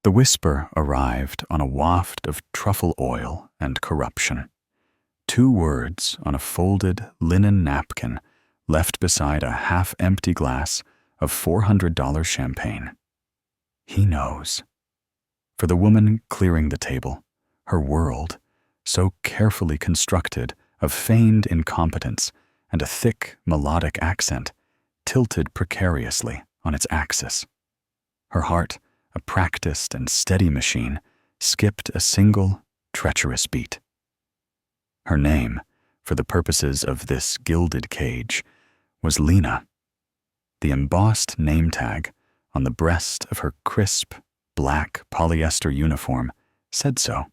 The whisper arrived on a waft of truffle oil and corruption. 2 words on a folded linen napkin left beside a half-empty glass of $400 champagne. He knows. For the woman clearing the table, her world, so carefully constructed of feigned incompetence and a thick, melodic accent, tilted precariously on its axis. Her heart, a practiced and steady machine, skipped a single, treacherous beat. Her name, for the purposes of this gilded cage, was Lena. The embossed name tag on the breast of her crisp, black polyester uniform said so.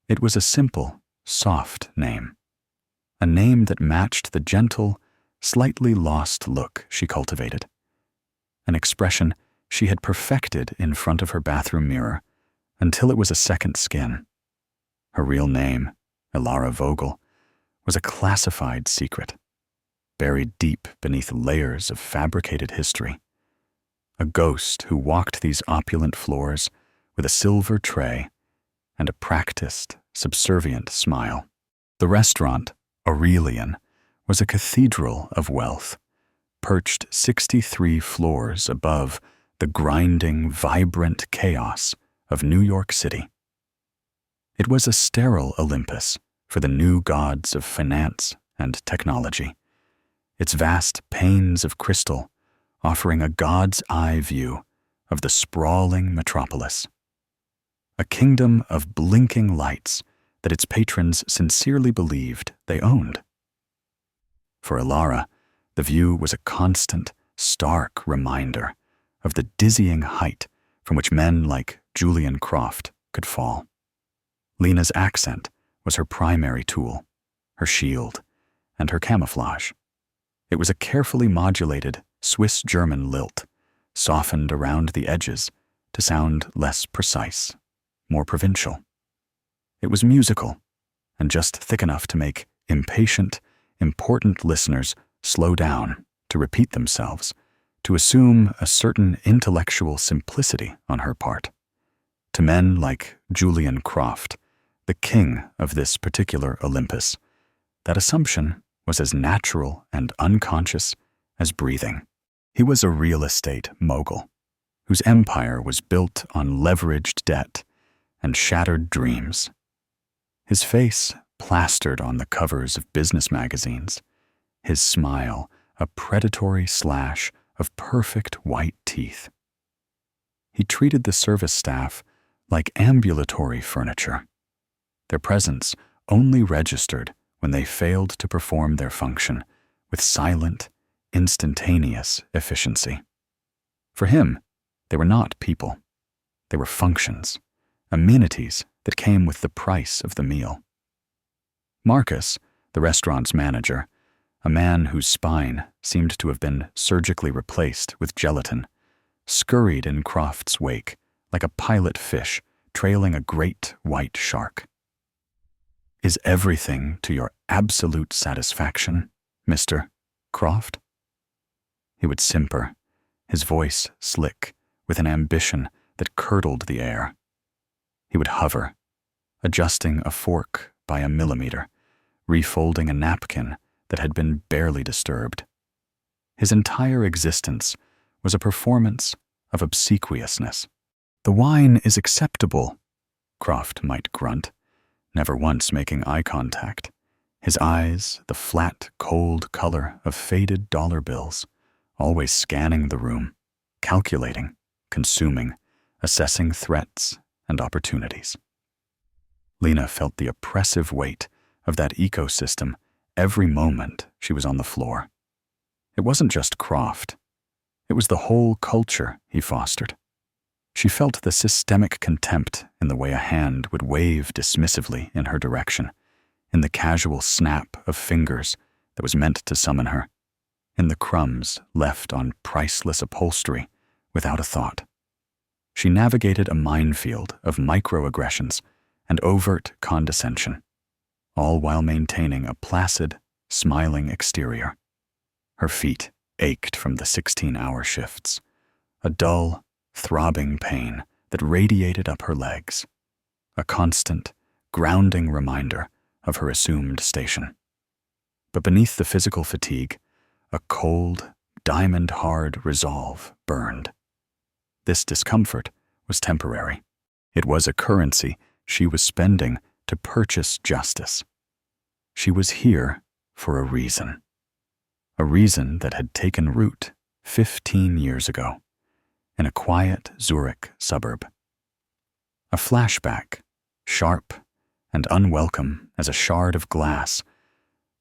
It was a simple, soft name. A name that matched the gentle, slightly lost look she cultivated. An expression she had perfected in front of her bathroom mirror until it was a second skin. Her real name, Ilara Vogel, was a classified secret, buried deep beneath layers of fabricated history. A ghost who walked these opulent floors with a silver tray and a practiced, subservient smile. The restaurant, Aurelian, was a cathedral of wealth, perched 63 floors above the grinding, vibrant chaos of New York City. It was a sterile Olympus for the new gods of finance and technology, its vast panes of crystal offering a god's eye view of the sprawling metropolis. A kingdom of blinking lights that its patrons sincerely believed they owned. For Ilara, the view was a constant, stark reminder of the dizzying height from which men like Julian Croft could fall. Lena's accent was her primary tool, her shield, and her camouflage. It was a carefully modulated Swiss-German lilt, softened around the edges to sound less precise, more provincial. It was musical, and just thick enough to make impatient, important listeners slow down to repeat themselves, to assume a certain intellectual simplicity on her part. To men like Julian Croft, the king of this particular Olympus, that assumption was as natural and unconscious as breathing. He was a real estate mogul, whose empire was built on leveraged debt and shattered dreams. His face plastered on the covers of business magazines, his smile a predatory slash of perfect white teeth. He treated the service staff like ambulatory furniture. Their presence only registered when they failed to perform their function with silent, instantaneous efficiency. For him, they were not people. They were functions, amenities that came with the price of the meal. Marcus, the restaurant's manager, a man whose spine seemed to have been surgically replaced with gelatin, scurried in Croft's wake like a pilot fish trailing a great white shark. "Is everything to your absolute satisfaction, Mr. Croft?" He would simper, his voice slick with an ambition that curdled the air. He would hover, adjusting a fork by a millimeter, refolding a napkin that had been barely disturbed. His entire existence was a performance of obsequiousness. "The wine is acceptable," Croft might grunt, never once making eye contact, his eyes the flat, cold color of faded dollar bills, always scanning the room, calculating, consuming, assessing threats and opportunities. Lena felt the oppressive weight of that ecosystem every moment she was on the floor. It wasn't just Croft. It was the whole culture he fostered. She felt the systemic contempt in the way a hand would wave dismissively in her direction, in the casual snap of fingers that was meant to summon her, in the crumbs left on priceless upholstery without a thought. She navigated a minefield of microaggressions and overt condescension, all while maintaining a placid, smiling exterior. Her feet ached from the 16-hour shifts, a dull, throbbing pain that radiated up her legs, a constant, grounding reminder of her assumed station. But beneath the physical fatigue, a cold, diamond-hard resolve burned. This discomfort was temporary. It was a currency she was spending to purchase justice. She was here for a reason that had taken root 15 years ago in a quiet Zurich suburb. A flashback, sharp and unwelcome as a shard of glass,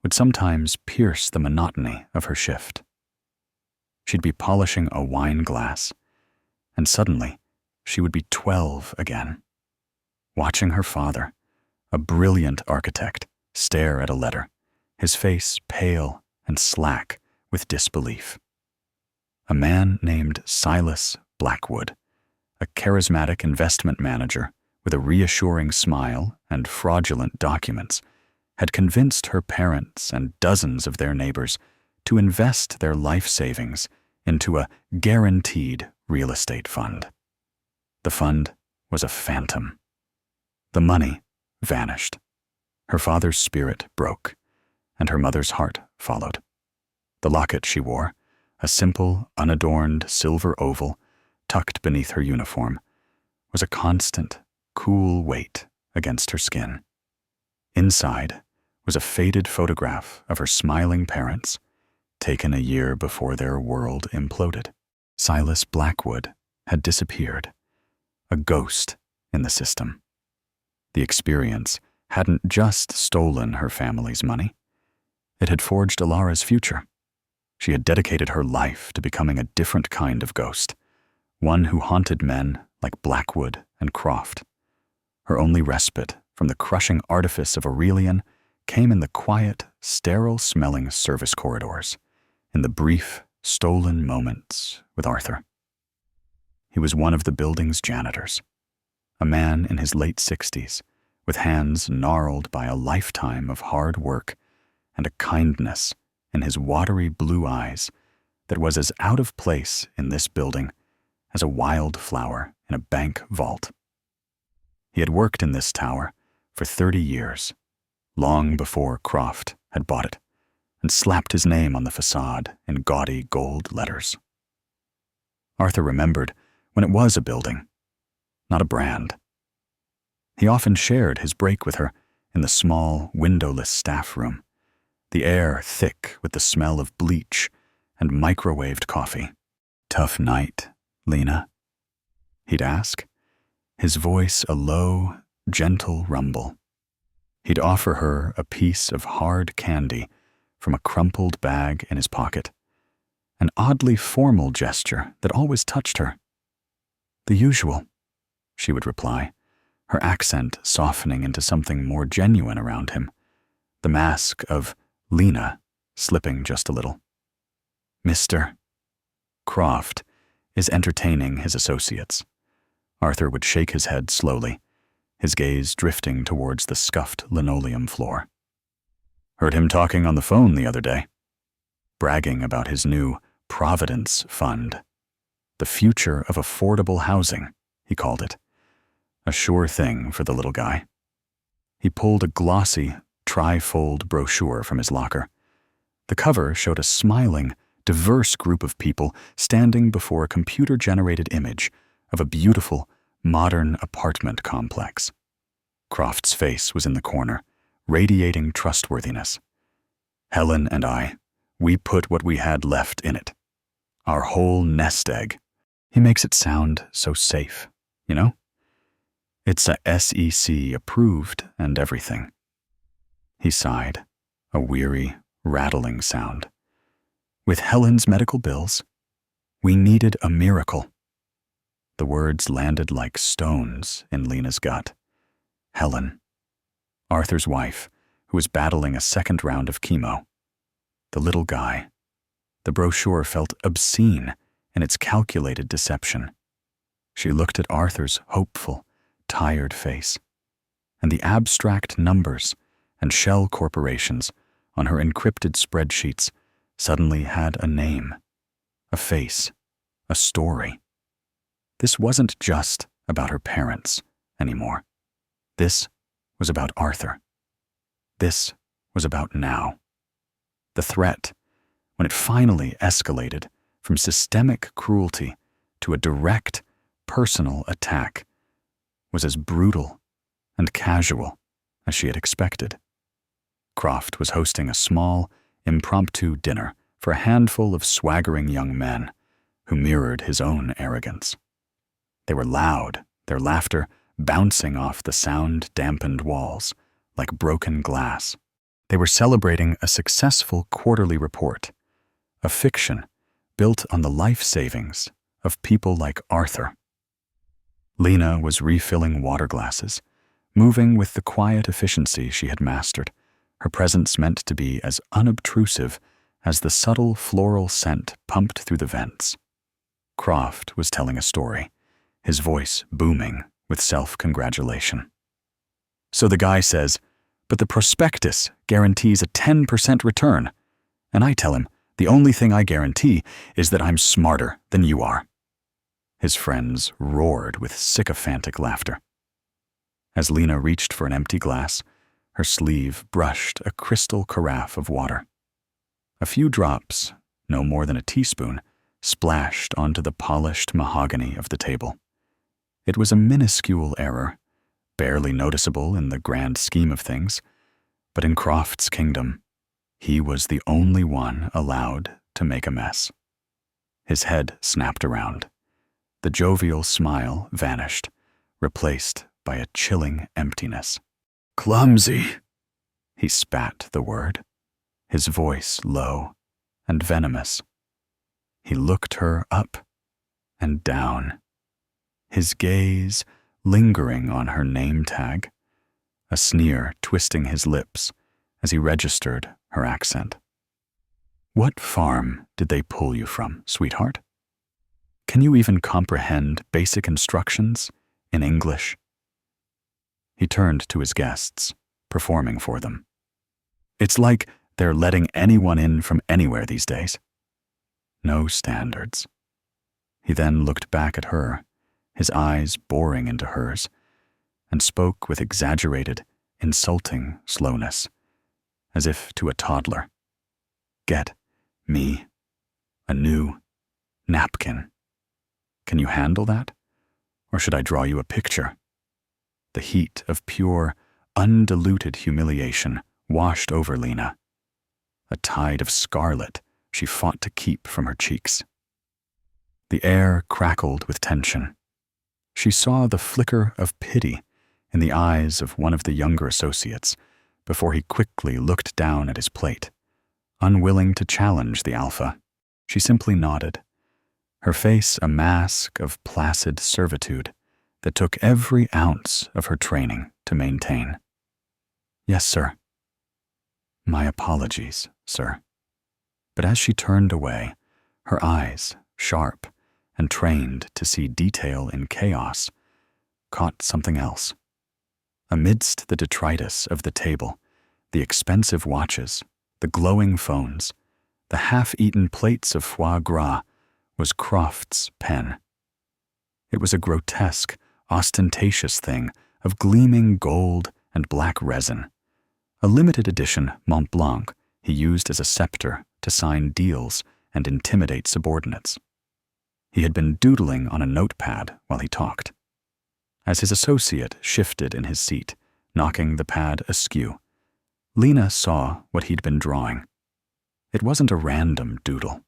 would sometimes pierce the monotony of her shift. She'd be polishing a wine glass, and suddenly she would be 12 again, watching her father, a brilliant architect, stare at a letter, his face pale and slack with disbelief. A man named Silas Blackwood, a charismatic investment manager with a reassuring smile and fraudulent documents, had convinced her parents and dozens of their neighbors to invest their life savings into a guaranteed real estate fund. The fund was a phantom. The money vanished. Her father's spirit broke, and her mother's heart followed. The locket she wore, a simple, unadorned silver oval tucked beneath her uniform, was a constant, cool weight against her skin. Inside was a faded photograph of her smiling parents, taken a year before their world imploded. Silas Blackwood had disappeared, a ghost in the system. The experience hadn't just stolen her family's money. It had forged Alara's future. She had dedicated her life to becoming a different kind of ghost, one who haunted men like Blackwood and Croft. Her only respite from the crushing artifice of Aurelian came in the quiet, sterile-smelling service corridors, in the brief, stolen moments with Arthur. He was one of the building's janitors, a man in his late 60s, with hands gnarled by a lifetime of hard work and a kindness in his watery blue eyes that was as out of place in this building as a wild flower in a bank vault. He had worked in this tower for 30 years, long before Croft had bought it and slapped his name on the facade in gaudy gold letters. Arthur remembered when it was a building, not a brand. He often shared his break with her in the small, windowless staff room, the air thick with the smell of bleach and microwaved coffee. "Tough night, Lena?" he'd ask, his voice a low, gentle rumble. He'd offer her a piece of hard candy from a crumpled bag in his pocket, an oddly formal gesture that always touched her. "The usual," she would reply, her accent softening into something more genuine around him, the mask of Lena slipping just a little. "Mr. Croft is entertaining his associates." Arthur would shake his head slowly, his gaze drifting towards the scuffed linoleum floor. "Heard him talking on the phone the other day, bragging about his new Providence Fund. The future of affordable housing, he called it. A sure thing for the little guy." He pulled a glossy, tri-fold brochure from his locker. The cover showed a smiling, diverse group of people standing before a computer-generated image of a beautiful, modern apartment complex. Croft's face was in the corner, radiating trustworthiness. "Helen and I, we put what we had left in it. Our whole nest egg." He makes it sound so safe, you know? "It's a SEC approved and everything." He sighed, a weary, rattling sound. "With Helen's medical bills, we needed a miracle." The words landed like stones in Lena's gut. Helen, Arthur's wife, who was battling a second round of chemo. The little guy. The brochure felt obscene in its calculated deception. She looked at Arthur's hopeful, tired face, and the abstract numbers and shell corporations on her encrypted spreadsheets suddenly had a name, a face, a story. This wasn't just about her parents anymore. This was about Arthur. This was about now. The threat, when it finally escalated from systemic cruelty to a direct, personal attack, was as brutal and casual as she had expected. Croft was hosting a small, impromptu dinner for a handful of swaggering young men who mirrored his own arrogance. They were loud, their laughter bouncing off the sound-dampened walls like broken glass. They were celebrating a successful quarterly report, a fiction built on the life savings of people like Arthur. Lena was refilling water glasses, moving with the quiet efficiency she had mastered, her presence meant to be as unobtrusive as the subtle floral scent pumped through the vents. Croft was telling a story, his voice booming with self-congratulation. So the guy says, "But the prospectus guarantees a 10% return." And I tell him, "The only thing I guarantee is that I'm smarter than you are." His friends roared with sycophantic laughter. As Lena reached for an empty glass, her sleeve brushed a crystal carafe of water. A few drops, no more than a teaspoon, splashed onto the polished mahogany of the table. It was a minuscule error, barely noticeable in the grand scheme of things, but in Croft's kingdom, he was the only one allowed to make a mess. His head snapped around. The jovial smile vanished, replaced by a chilling emptiness. "Clumsy!" He spat the word, his voice low and venomous. He looked her up and down, his gaze lingering on her name tag, a sneer twisting his lips as he registered her accent. "What farm did they pull you from, sweetheart? Can you even comprehend basic instructions in English?" He turned to his guests, performing for them. "It's like they're letting anyone in from anywhere these days. No standards." He then looked back at her, his eyes boring into hers, and spoke with exaggerated, insulting slowness, as if to a toddler. "Get me a new napkin. Can you handle that? Or should I draw you a picture?" The heat of pure, undiluted humiliation washed over Lena. A tide of scarlet she fought to keep from her cheeks. The air crackled with tension. She saw the flicker of pity in the eyes of one of the younger associates before he quickly looked down at his plate. Unwilling to challenge the alpha, she simply nodded, her face a mask of placid servitude that took every ounce of her training to maintain. "Yes, sir." "My apologies, sir." But as she turned away, her eyes, sharp and trained to see detail in chaos, caught something else. Amidst the detritus of the table, the expensive watches, the glowing phones, the half-eaten plates of foie gras, was Croft's pen. It was a grotesque, ostentatious thing of gleaming gold and black resin, a limited edition Mont Blanc he used as a scepter to sign deals and intimidate subordinates. He had been doodling on a notepad while he talked. As his associate shifted in his seat, knocking the pad askew, Lena saw what he'd been drawing. It wasn't a random doodle.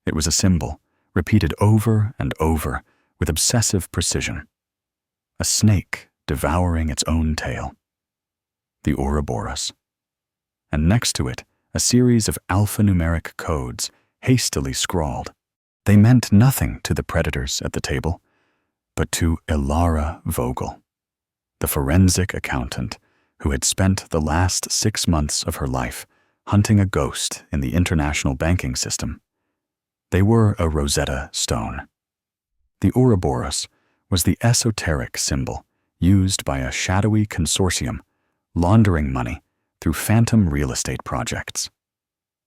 It was a symbol, repeated over and over with obsessive precision. A snake devouring its own tail. The Ouroboros. And next to it, a series of alphanumeric codes hastily scrawled. They meant nothing to the predators at the table, but to Ilara Vogel, the forensic accountant who had spent the last 6 months of her life hunting a ghost in the international banking system. They were a Rosetta Stone. The Ouroboros was the esoteric symbol used by a shadowy consortium laundering money through phantom real estate projects.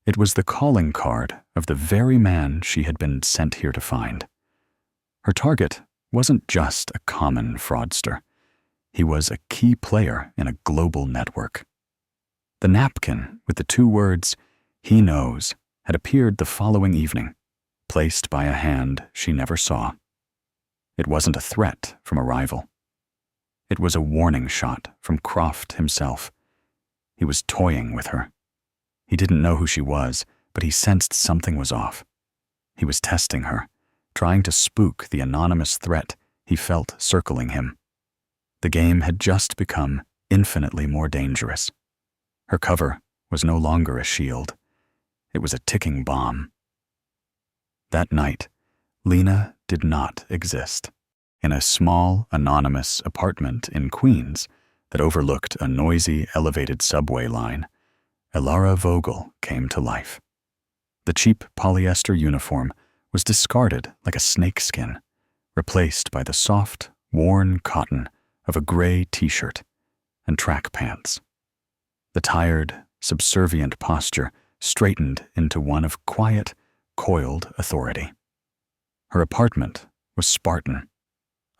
It was the calling card of the very man she had been sent here to find. Her target wasn't just a common fraudster. He was a key player in a global network. The napkin with the 2 words, "He knows," had appeared the following evening, placed by a hand she never saw. It wasn't a threat from a rival. It was a warning shot from Croft himself. He was toying with her. He didn't know who she was, but he sensed something was off. He was testing her, trying to spook the anonymous threat he felt circling him. The game had just become infinitely more dangerous. Her cover was no longer a shield. It was a ticking bomb. That night, Lena did not exist. In a small, anonymous apartment in Queens that overlooked a noisy, elevated subway line, Elara Vogel came to life. The cheap polyester uniform was discarded like a snakeskin, replaced by the soft, worn cotton of a gray t-shirt and track pants. The tired, subservient posture straightened into one of quiet, coiled authority. Her apartment was Spartan.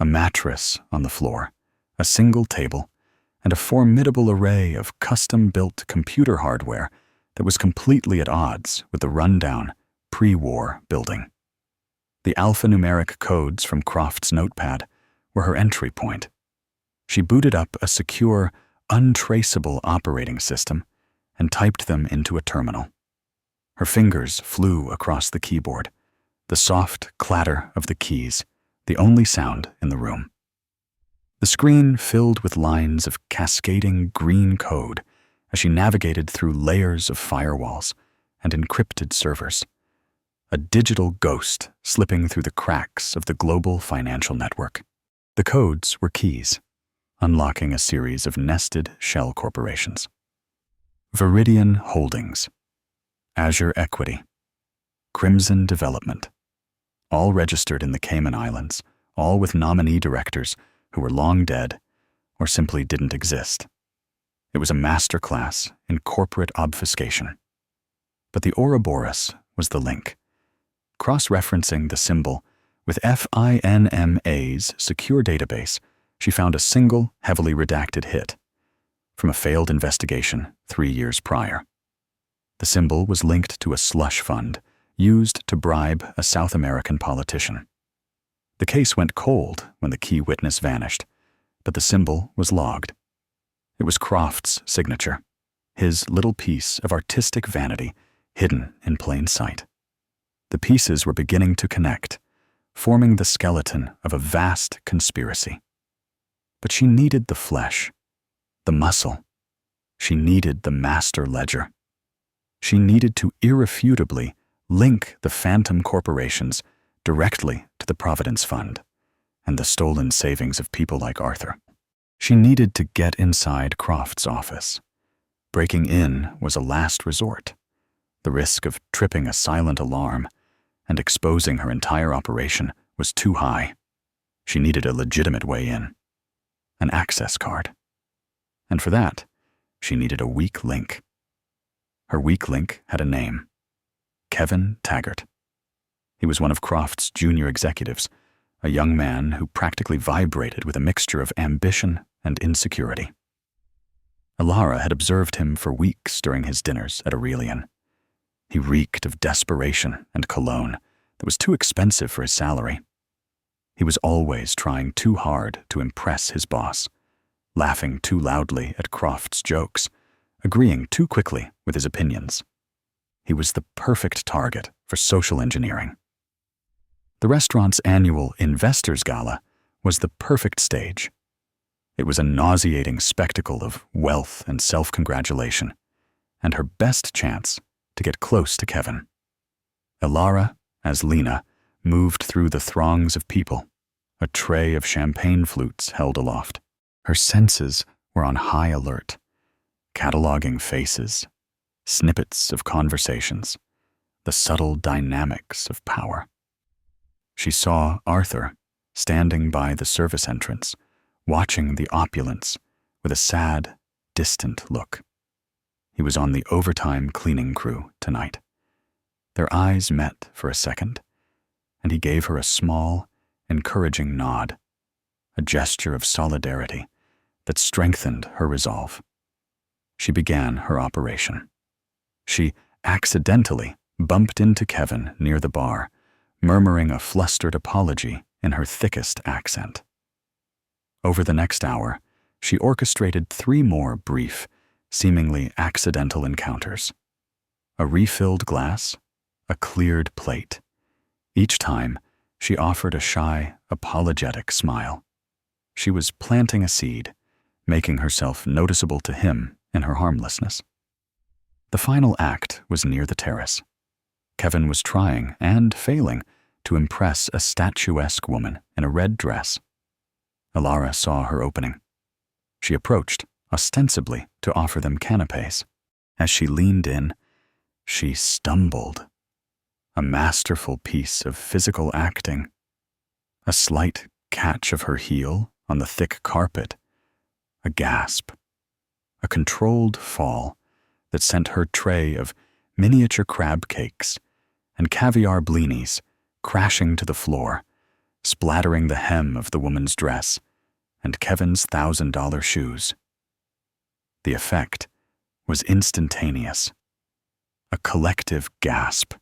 A mattress on the floor, a single table, and a formidable array of custom-built computer hardware that was completely at odds with the rundown, pre-war building. The alphanumeric codes from Croft's notepad were her entry point. She booted up a secure, untraceable operating system and typed them into a terminal. Her fingers flew across the keyboard, the soft clatter of the keys, the only sound in the room. The screen filled with lines of cascading green code as she navigated through layers of firewalls and encrypted servers, a digital ghost slipping through the cracks of the global financial network. The codes were keys, unlocking a series of nested shell corporations. Viridian Holdings, Azure Equity, Crimson Development, all registered in the Cayman Islands, all with nominee directors who were long dead or simply didn't exist. It was a masterclass in corporate obfuscation. But the Ouroboros was the link. Cross-referencing the symbol with FINMA's secure database, she found a single, heavily redacted hit from a failed investigation 3 years prior. The symbol was linked to a slush fund used to bribe a South American politician. The case went cold when the key witness vanished, but the symbol was logged. It was Croft's signature, his little piece of artistic vanity hidden in plain sight. The pieces were beginning to connect, forming the skeleton of a vast conspiracy. But she needed the flesh, the muscle. She needed the master ledger. She needed to irrefutably link the phantom corporations directly to the Providence Fund and the stolen savings of people like Arthur. She needed to get inside Croft's office. Breaking in was a last resort. The risk of tripping a silent alarm and exposing her entire operation was too high. She needed a legitimate way in, an access card. And for that, she needed a weak link. Her weak link had a name: Kevin Taggart. He was one of Croft's junior executives, a young man who practically vibrated with a mixture of ambition and insecurity. Elara had observed him for weeks during his dinners at Aurelian. He reeked of desperation and cologne that was too expensive for his salary. He was always trying too hard to impress his boss, laughing too loudly at Croft's jokes, agreeing too quickly with his opinions. He was the perfect target for social engineering. The restaurant's annual Investors Gala was the perfect stage. It was a nauseating spectacle of wealth and self-congratulation, and her best chance to get close to Kevin. Elara, as Lena, moved through the throngs of people, a tray of champagne flutes held aloft. Her senses were on high alert, cataloging faces, snippets of conversations, the subtle dynamics of power. She saw Arthur standing by the service entrance, watching the opulence with a sad, distant look. He was on the overtime cleaning crew tonight. Their eyes met for a second, and he gave her a small, encouraging nod, a gesture of solidarity that strengthened her resolve. She began her operation. She accidentally bumped into Kevin near the bar, murmuring a flustered apology in her thickest accent. Over the next hour, she orchestrated 3 more brief, seemingly accidental encounters. A refilled glass, a cleared plate. Each time, she offered a shy, apologetic smile. She was planting a seed, making herself noticeable to him in her harmlessness. The final act was near the terrace. Kevin was trying, and failing, to impress a statuesque woman in a red dress. Alara saw her opening. She approached, ostensibly to offer them canapés. As she leaned in, she stumbled. A masterful piece of physical acting. A slight catch of her heel on the thick carpet. A gasp. A controlled fall that sent her tray of miniature crab cakes and caviar blinis crashing to the floor, splattering the hem of the woman's dress and Kevin's $1,000 shoes. The effect was instantaneous. A collective gasp.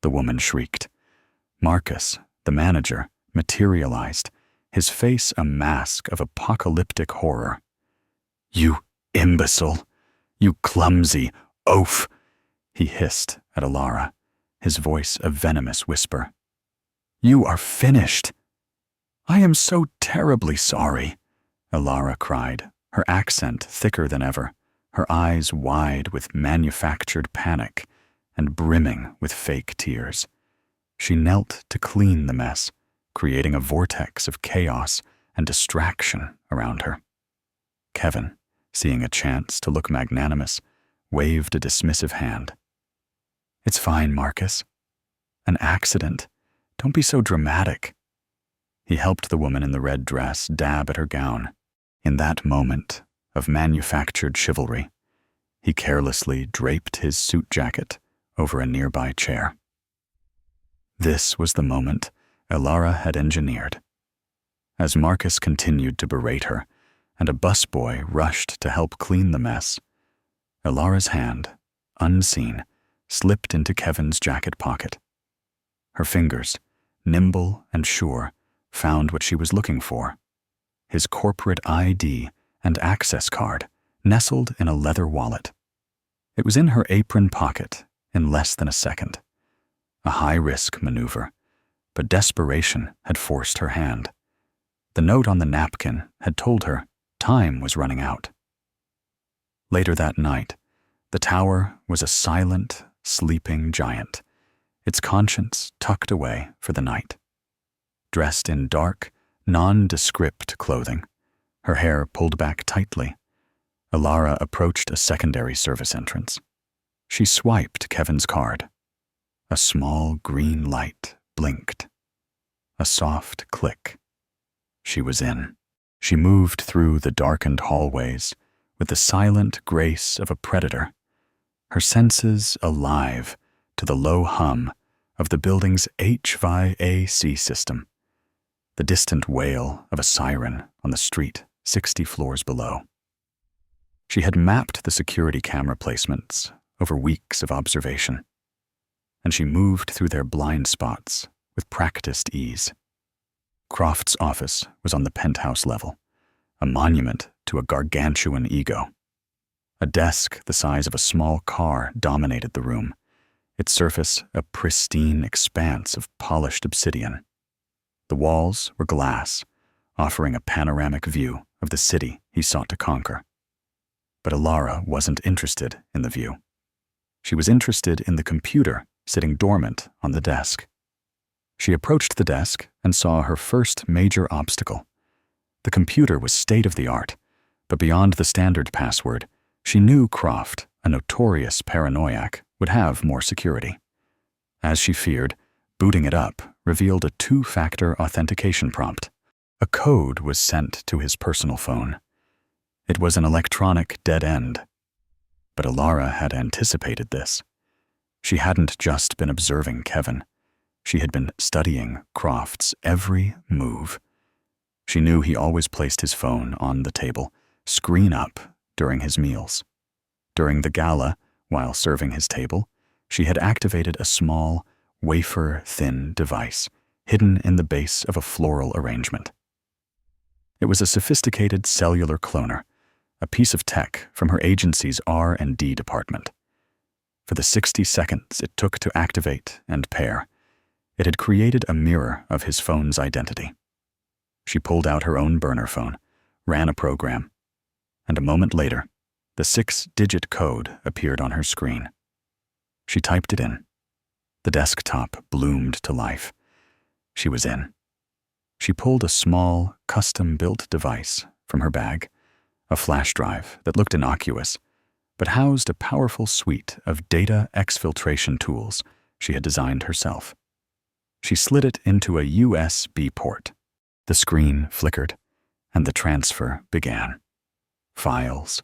The woman shrieked. Marcus, the manager, materialized, his face a mask of apocalyptic horror. "You imbecile! You clumsy oaf!" he hissed at Alara, his voice a venomous whisper. "You are finished!" "I am so terribly sorry," Alara cried, her accent thicker than ever, her eyes wide with manufactured panic and brimming with fake tears. She knelt to clean the mess, creating a vortex of chaos and distraction around her. Kevin, seeing a chance to look magnanimous, waved a dismissive hand. "It's fine, Marcus. An accident. Don't be so dramatic." He helped the woman in the red dress dab at her gown. In that moment of manufactured chivalry, he carelessly draped his suit jacket over a nearby chair. This was the moment Alara had engineered. As Marcus continued to berate her, and a busboy rushed to help clean the mess, Alara's hand, unseen, slipped into Kevin's jacket pocket. Her fingers, nimble and sure, found what she was looking for. His corporate ID and access card nestled in a leather wallet. It was in her apron pocket in less than a second. A high-risk maneuver, but desperation had forced her hand. The note on the napkin had told her time was running out. Later that night, the tower was a silent, sleeping giant, its conscience tucked away for the night. Dressed in dark, nondescript clothing, her hair pulled back tightly, Alara approached a secondary service entrance. She swiped Kevin's card. A small green light blinked. A soft click. She was in. She moved through the darkened hallways with the silent grace of a predator, her senses alive to the low hum of the building's HVAC system, the distant wail of a siren on the street 60 floors below. She had mapped the security camera placements over weeks of observation, and she moved through their blind spots with practiced ease. Croft's office was on the penthouse level, a monument to a gargantuan ego. A desk the size of a small car dominated the room, its surface a pristine expanse of polished obsidian. The walls were glass, offering a panoramic view of the city he sought to conquer. But Alara wasn't interested in the view. She was interested in the computer sitting dormant on the desk. She approached the desk and saw her first major obstacle. The computer was state-of-the-art, but beyond the standard password, she knew Croft, a notorious paranoiac, would have more security. As she feared, booting it up revealed a 2-factor authentication prompt. A code was sent to his personal phone. It was an electronic dead end. But Alara had anticipated this. She hadn't just been observing Kevin. She had been studying Croft's every move. She knew he always placed his phone on the table, screen up, during his meals. During the gala, while serving his table, she had activated a small, wafer-thin device hidden in the base of a floral arrangement. It was a sophisticated cellular cloner, a piece of tech from her agency's R&D department. For the 60 seconds it took to activate and pair, it had created a mirror of his phone's identity. She pulled out her own burner phone, ran a program, and a moment later, the 6-digit code appeared on her screen. She typed it in. The desktop bloomed to life. She was in. She pulled a small, custom-built device from her bag, a flash drive that looked innocuous, but housed a powerful suite of data exfiltration tools she had designed herself. She slid it into a USB port. The screen flickered, and the transfer began. Files,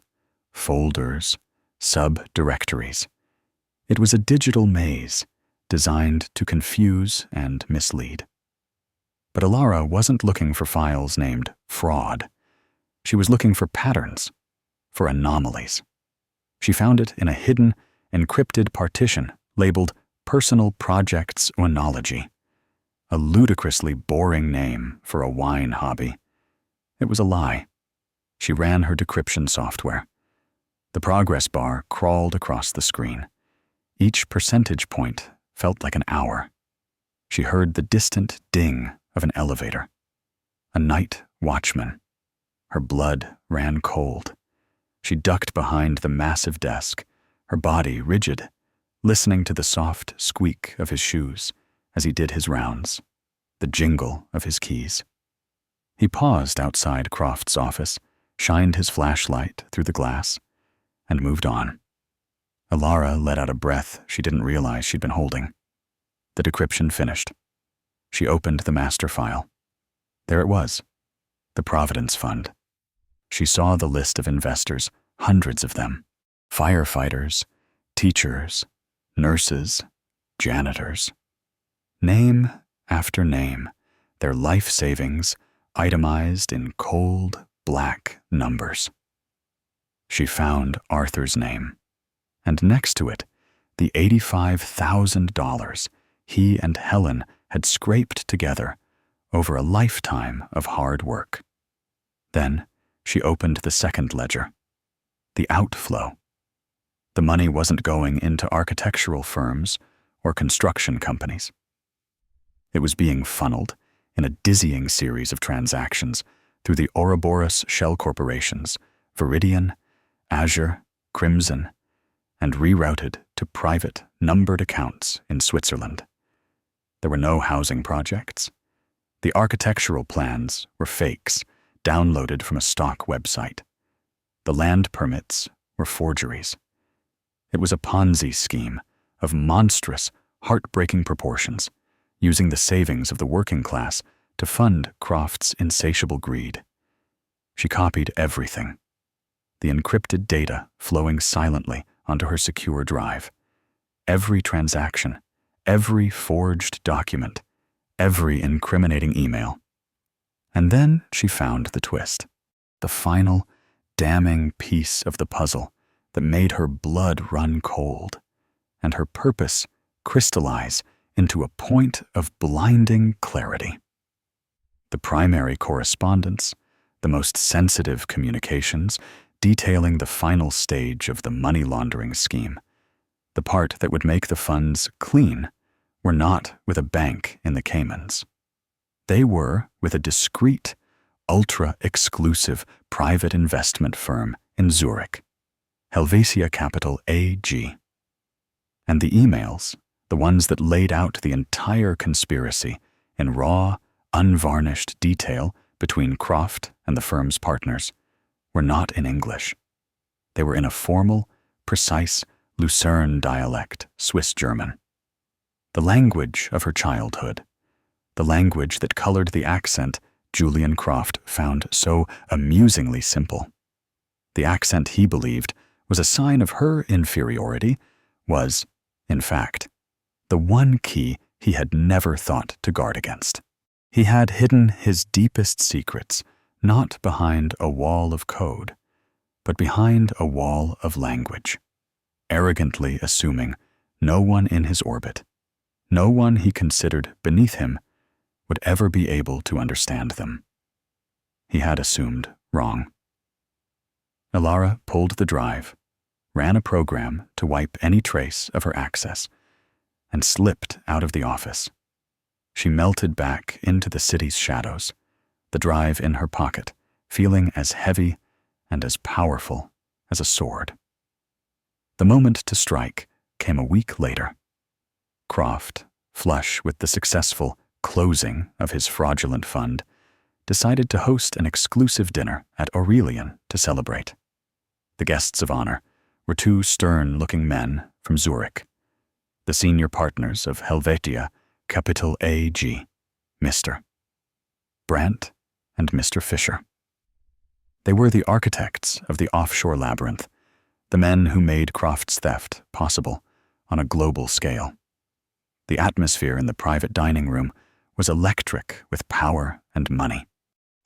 folders, subdirectories. It was a digital maze designed to confuse and mislead. But Alara wasn't looking for files named fraud. She was looking for patterns, for anomalies. She found it in a hidden, encrypted partition labeled Personal Projects Oenology, a ludicrously boring name for a wine hobby. It was a lie. She ran her decryption software. The progress bar crawled across the screen. Each percentage point felt like an hour. She heard the distant ding of an elevator. A night watchman. Her blood ran cold. She ducked behind the massive desk, her body rigid, listening to the soft squeak of his shoes as he did his rounds, the jingle of his keys. He paused outside Croft's office, shined his flashlight through the glass, and moved on. Alara let out a breath she didn't realize she'd been holding. The decryption finished. She opened the master file. There it was, the Providence Fund. She saw the list of investors, hundreds of them, firefighters, teachers, nurses, janitors. Name after name, their life savings itemized in cold, black numbers. She found Arthur's name, and next to it, the $85,000 he and Helen had scraped together over a lifetime of hard work. Then she opened the second ledger, the outflow. The money wasn't going into architectural firms or construction companies. It was being funneled in a dizzying series of transactions through the Ouroboros shell corporations, Viridian, Azure, Crimson, and rerouted to private, numbered accounts in Switzerland. There were no housing projects. The architectural plans were fakes, downloaded from a stock website. The land permits were forgeries. It was a Ponzi scheme of monstrous, heartbreaking proportions, using the savings of the working class to fund Croft's insatiable greed. She copied everything, the encrypted data flowing silently onto her secure drive. Every transaction, every forged document, every incriminating email. And then she found the twist, the final, damning piece of the puzzle that made her blood run cold, and her purpose crystallize into a point of blinding clarity. The primary correspondence, the most sensitive communications, detailing the final stage of the money laundering scheme, the part that would make the funds clean, were not with a bank in the Caymans. They were with a discreet, ultra-exclusive private investment firm in Zurich, Helvetia Capital AG. And the emails, the ones that laid out the entire conspiracy in raw, unvarnished detail between Croft and the firm's partners, were not in English. They were in a formal, precise Lucerne dialect, Swiss German. The language of her childhood, the language that colored the accent Julian Croft found so amusingly simple. The accent he believed was a sign of her inferiority was, in fact, the one key he had never thought to guard against. He had hidden his deepest secrets not behind a wall of code, but behind a wall of language, arrogantly assuming no one in his orbit, no one he considered beneath him, would ever be able to understand them. He had assumed wrong. Elara pulled the drive, ran a program to wipe any trace of her access, and slipped out of the office. She melted back into the city's shadows, the drive in her pocket, feeling as heavy and as powerful as a sword. The moment to strike came a week later. Croft, flush with the successful closing of his fraudulent fund, decided to host an exclusive dinner at Aurelian to celebrate. The guests of honor were two stern-looking men from Zurich, the senior partners of Helvetia Capital AG, Mr. Brandt and Mr. Fisher. They were the architects of the offshore labyrinth, the men who made Croft's theft possible on a global scale. The atmosphere in the private dining room was electric with power and money.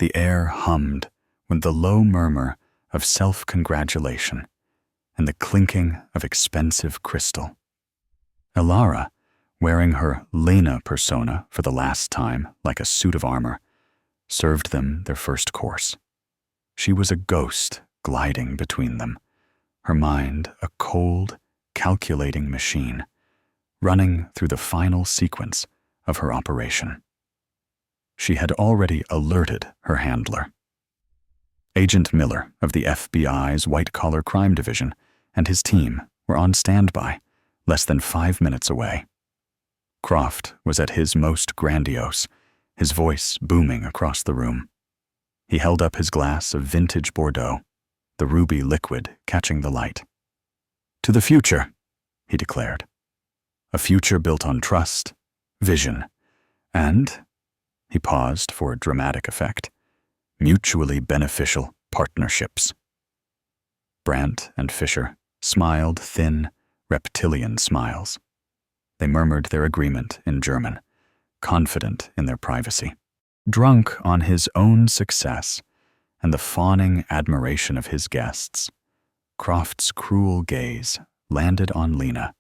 The air hummed with the low murmur of self-congratulation and the clinking of expensive crystal. Elara, wearing her Lena persona for the last time like a suit of armor, served them their first course. She was a ghost gliding between them, her mind a cold, calculating machine, running through the final sequence of her operation. She had already alerted her handler. Agent Miller of the FBI's white-collar crime division and his team were on standby, less than 5 minutes away. Croft was at his most grandiose, his voice booming across the room. He held up his glass of vintage Bordeaux, the ruby liquid catching the light. "To the future," he declared. "A future built on trust, vision, and," he paused for dramatic effect, "mutually beneficial partnerships." Brandt and Fisher smiled thin, reptilian smiles. They murmured their agreement in German, confident in their privacy. Drunk on his own success and the fawning admiration of his guests, Croft's cruel gaze landed on Lena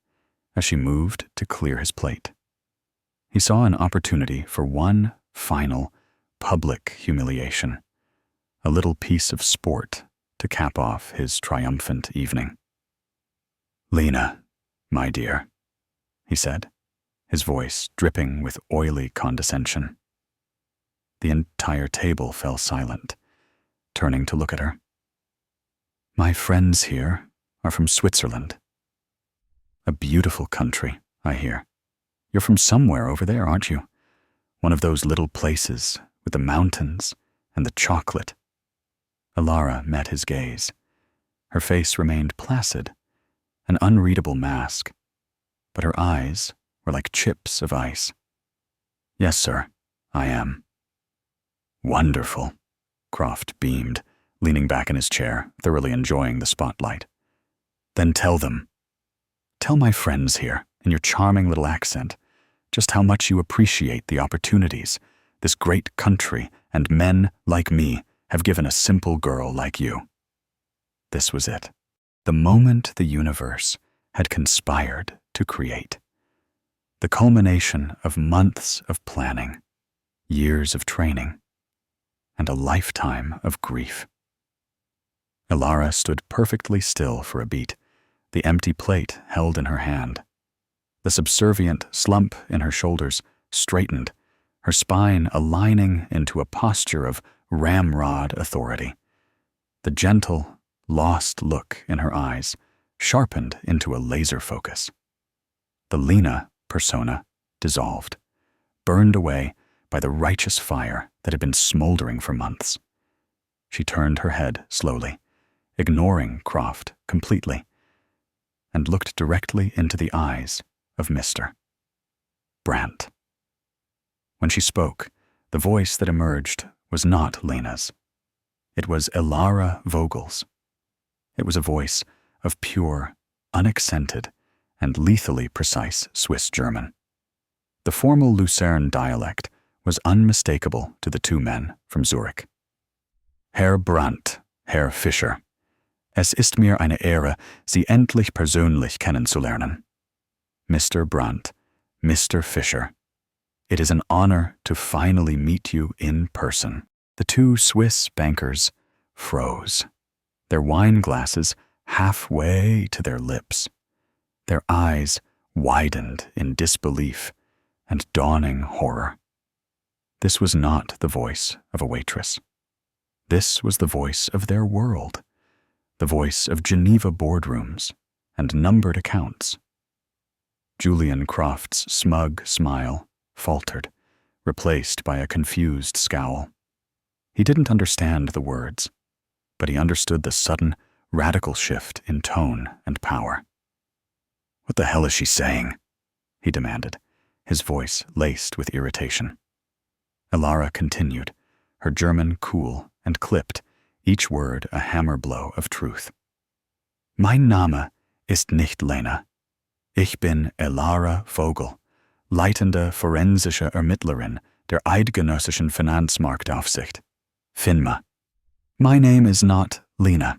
as she moved to clear his plate. He saw an opportunity for one final, public humiliation, a little piece of sport to cap off his triumphant evening. "Lena, my dear," he said, his voice dripping with oily condescension. The entire table fell silent, turning to look at her. "My friends here are from Switzerland. A beautiful country, I hear. You're from somewhere over there, aren't you? One of those little places with the mountains and the chocolate." Elara met his gaze. Her face remained placid, an unreadable mask, but her eyes were like chips of ice. "Yes, sir, I am." "Wonderful," Croft beamed, leaning back in his chair, thoroughly enjoying the spotlight. "Then tell them. Tell my friends here, in your charming little accent, just how much you appreciate the opportunities this great country and men like me have given a simple girl like you." This was it. The moment the universe had conspired to create. The culmination of months of planning, years of training, and a lifetime of grief. Elara stood perfectly still for a beat, the empty plate held in her hand. The subservient slump in her shoulders straightened, her spine aligning into a posture of ramrod authority. The gentle, lost look in her eyes sharpened into a laser focus. The Lena persona dissolved, burned away by the righteous fire that had been smoldering for months. She turned her head slowly, ignoring Croft completely, and looked directly into the eyes of Mr. Brandt. When she spoke, the voice that emerged was not Lena's. It was Elara Vogel's. It was a voice of pure, unaccented, and lethally precise Swiss German. The formal Lucerne dialect was unmistakable to the two men from Zurich. Herr Brandt, Herr Fischer, es ist mir eine Ehre, Sie endlich persönlich kennenzulernen. Mr. Brandt, Mr. Fischer, it is an honor to finally meet you in person. The two Swiss bankers froze, their wine glasses halfway to their lips. Their eyes widened in disbelief and dawning horror. This was not the voice of a waitress. This was the voice of their world, the voice of Geneva boardrooms and numbered accounts. Julian Croft's smug smile faltered, replaced by a confused scowl. He didn't understand the words, but he understood the sudden, radical shift in tone and power. "What the hell is she saying?" he demanded, his voice laced with irritation. Elara continued, her German cool and clipped, each word a hammer blow of truth. "Mein Name ist nicht Lena. Ich bin Elara Vogel, leitende forensische Ermittlerin der Eidgenössischen Finanzmarktaufsicht, FINMA. My name is not Lena.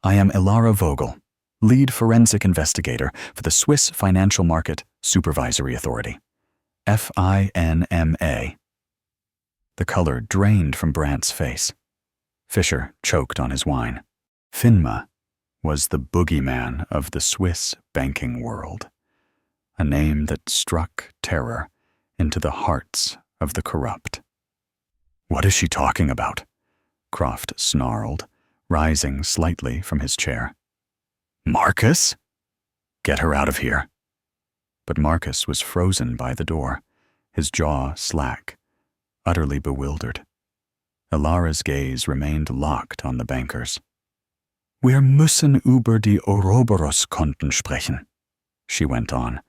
I am Elara Vogel, lead forensic investigator for the Swiss Financial Market Supervisory Authority, FINMA." The color drained from Brandt's face. Fischer choked on his wine. FINMA was the boogeyman of the Swiss banking world, a name that struck terror into the hearts of the corrupt. "What is she talking about?" Croft snarled, rising slightly from his chair. "Marcus? Get her out of here." But Marcus was frozen by the door, his jaw slack, utterly bewildered. Elara's gaze remained locked on the bankers. "Wir müssen über die Ouroboros-Konten sprechen," she went on,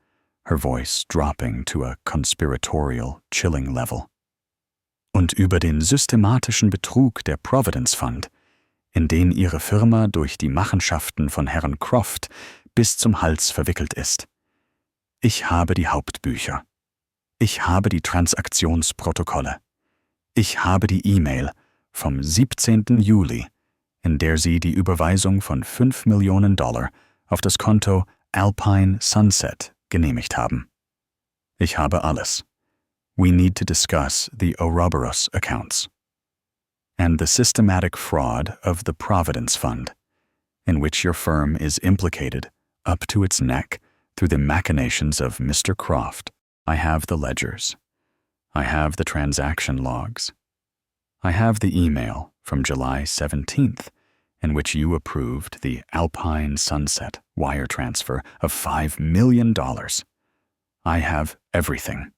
her voice dropping to a conspiratorial, chilling level. "Und über den systematischen Betrug der Providence Fund, in den Ihre Firma durch die Machenschaften von Herrn Croft bis zum Hals verwickelt ist. Ich habe die Hauptbücher. Ich habe die Transaktionsprotokolle. Ich habe die E-Mail vom 17. Juli, in der Sie die Überweisung von $5 Millionen auf das Konto Alpine Sunset genehmigt haben. Ich habe alles. We need to discuss the Ouroboros accounts and the systematic fraud of the Providence Fund, in which your firm is implicated up to its neck through the machinations of Mr. Croft. I have the ledgers. I have the transaction logs. I have the email from July 17th in which you approved the Alpine Sunset wire transfer of $5 million. I have everything."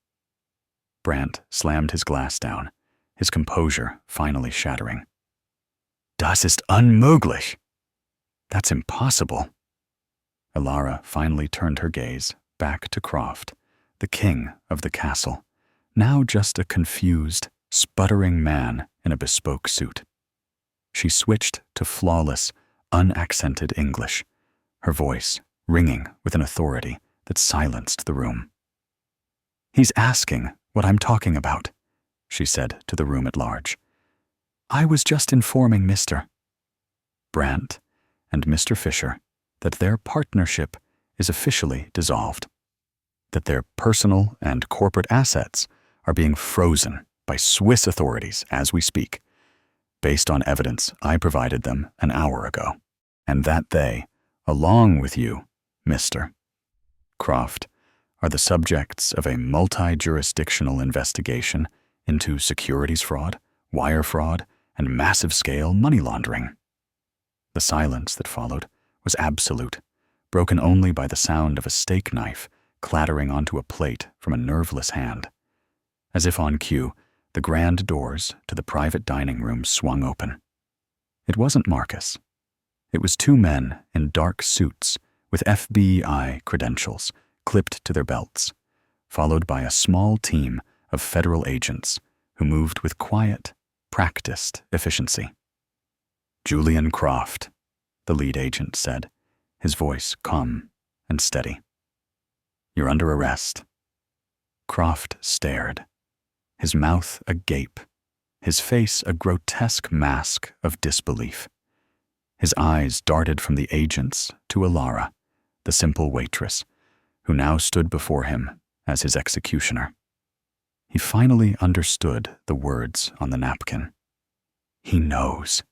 Brandt slammed his glass down, his composure finally shattering. "Das ist unmöglich. That's impossible." Elara finally turned her gaze back to Croft, the king of the castle, now just a confused, sputtering man in a bespoke suit. She switched to flawless, unaccented English, her voice ringing with an authority that silenced the room. "He's asking what I'm talking about," she said to the room at large. "I was just informing Mr. Brandt and Mr. Fischer that their partnership is officially dissolved, that their personal and corporate assets are being frozen by Swiss authorities as we speak, based on evidence I provided them an hour ago, and that they, along with you, Mr. Croft, are the subjects of a multi-jurisdictional investigation into securities fraud, wire fraud, and massive-scale money laundering." The silence that followed was absolute, broken only by the sound of a steak knife clattering onto a plate from a nerveless hand. As if on cue, the grand doors to the private dining room swung open. It wasn't Marcus. It was two men in dark suits with FBI credentials clipped to their belts, followed by a small team of federal agents who moved with quiet, practiced efficiency. "Julian Croft," the lead agent said, his voice calm and steady. "You're under arrest." Croft stared, his mouth agape, his face a grotesque mask of disbelief. His eyes darted from the agents to Alara, the simple waitress, who now stood before him as his executioner. He finally understood the words on the napkin. He knows.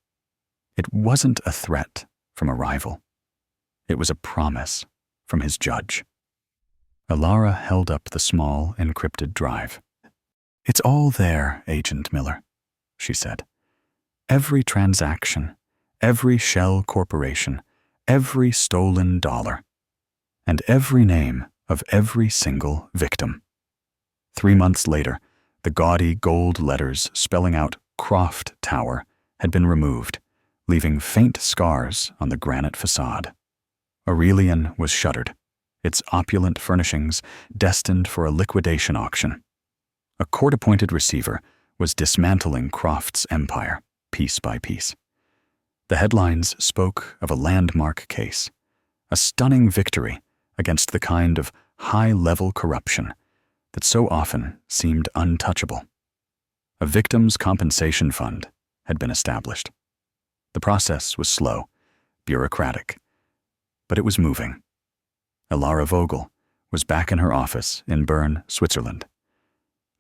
It wasn't a threat from a rival. It was a promise from his judge. Alara held up the small, encrypted drive. "It's all there, Agent Miller," she said. "Every transaction, every shell corporation, every stolen dollar, and every name of every single victim." 3 months later, the gaudy gold letters spelling out Croft Tower had been removed, leaving faint scars on the granite facade. Aurelian was shuttered, its opulent furnishings destined for a liquidation auction. A court-appointed receiver was dismantling Croft's empire, piece by piece. The headlines spoke of a landmark case, a stunning victory against the kind of high-level corruption that so often seemed untouchable. A victims' compensation fund had been established. The process was slow, bureaucratic, but it was moving. Alara Vogel was back in her office in Bern, Switzerland.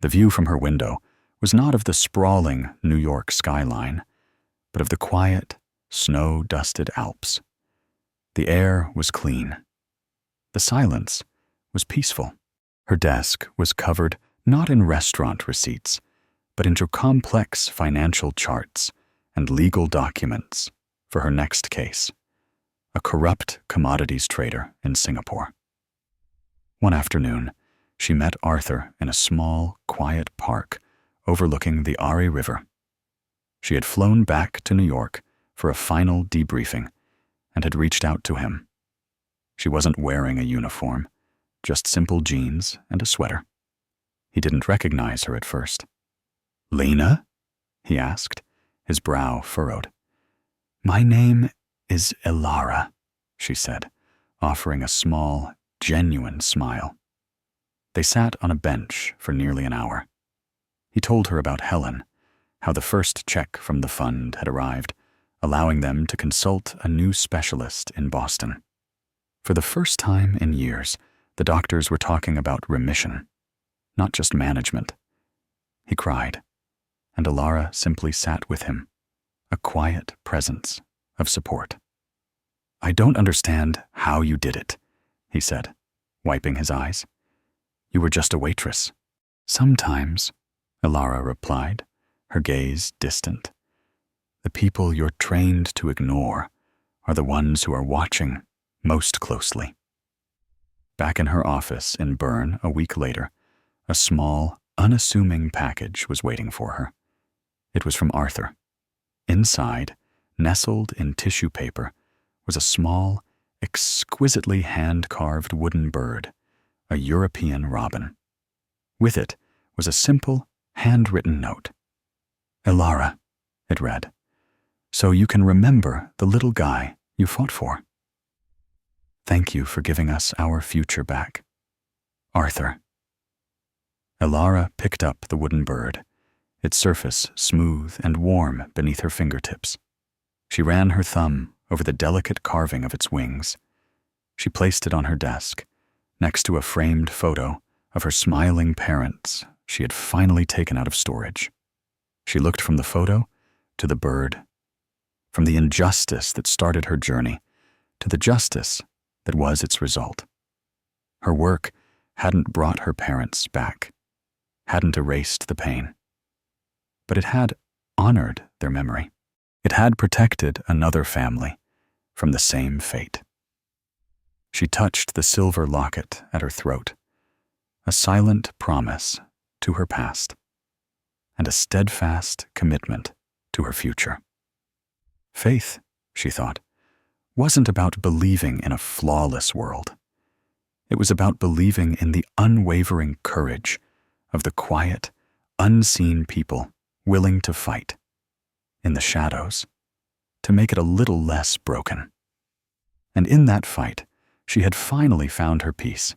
The view from her window was not of the sprawling New York skyline, but of the quiet, snow-dusted Alps. The air was clean. The silence was peaceful. Her desk was covered not in restaurant receipts, but into complex financial charts and legal documents for her next case, a corrupt commodities trader in Singapore. One afternoon, she met Arthur in a small, quiet park overlooking the Ari River. She had flown back to New York for a final debriefing and had reached out to him. She wasn't wearing a uniform, just simple jeans and a sweater. He didn't recognize her at first. "Lena?" he asked, his brow furrowed. "My name is Alara," she said, offering a small, genuine smile. They sat on a bench for nearly an hour. He told her about Helen, how the first check from the fund had arrived, allowing them to consult a new specialist in Boston. For the first time in years, the doctors were talking about remission, not just management. He cried, and Alara simply sat with him, a quiet presence of support. "I don't understand how you did it," he said, wiping his eyes. "You were just a waitress." "Sometimes," Alara replied, her gaze distant. "The people you're trained to ignore are the ones who are watching most closely." Back in her office in Bern a week later, a small, unassuming package was waiting for her. It was from Arthur. Inside, nestled in tissue paper, was a small, exquisitely hand-carved wooden bird, a European robin. With it was a simple, handwritten note. "Alara," it read, "so you can remember the little guy you fought for. Thank you for giving us our future back. Arthur." Alara picked up the wooden bird, its surface smooth and warm beneath her fingertips. She ran her thumb over the delicate carving of its wings. She placed it on her desk, next to a framed photo of her smiling parents she had finally taken out of storage. She looked from the photo to the bird, from the injustice that started her journey to the justice that was its result. Her work hadn't brought her parents back, hadn't erased the pain, but it had honored their memory. It had protected another family from the same fate. She touched the silver locket at her throat, a silent promise to her past, and a steadfast commitment to her future. Faith, she thought, wasn't about believing in a flawless world. It was about believing in the unwavering courage of the quiet, unseen people willing to fight, in the shadows, to make it a little less broken. And in that fight, she had finally found her peace,